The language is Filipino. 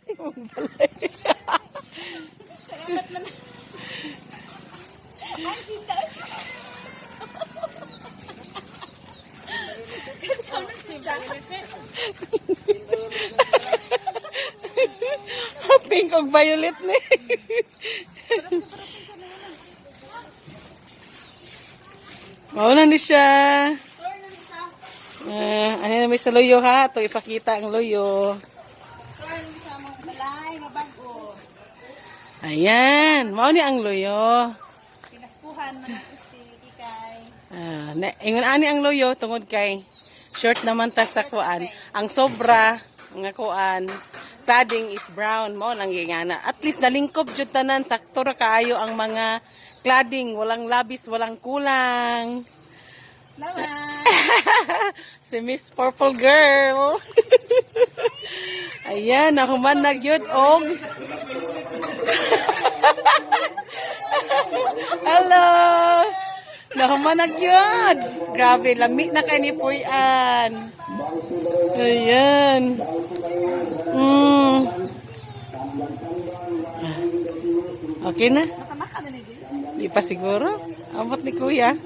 Imong balay. Salamat man. Ay, kita. Pink og violet ni. Mauna ni siya. Ano na may sa loyo ha? Ito ipakita ang loyo. Ayan. Mauna ang loyo. Pinaskuhan man ang ikay. Ingon ani ang loyo tungod kay short naman ta sa kuan. Ang sobra nga kuan cladding is brown mo nang gingana. At least nalingkop jud tanan sakto ra kaayo ang mga cladding, walang labis, walang kulang. Salamat. Si Miss Purple Girl. Ayan, nahuman na gyud og hello. Nahuman na gyud. Grabe, lami na kay ni Puy-an. Ayan. Okay na? Di pa siguro? Amot ni Kuya.